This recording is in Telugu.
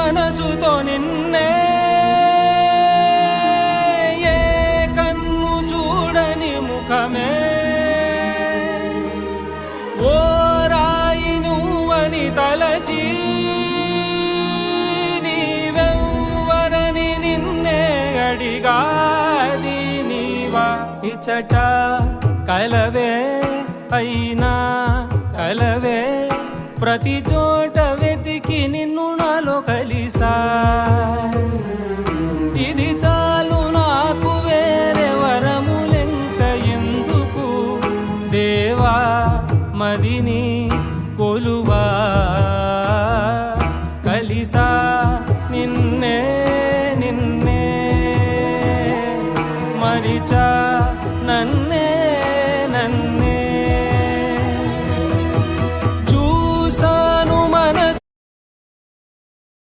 మనసుతో నిన్నే ఏ కన్ను చూడని ముఖమే ఓ రాయి నువ్వని తలచి నీవెవ్వరని నిన్నే అడిగాది నీవా ఇచ్చట కలవే అయినా కలవే ప్రతి చోట వెతికి నిన్ను నాలో కలిసా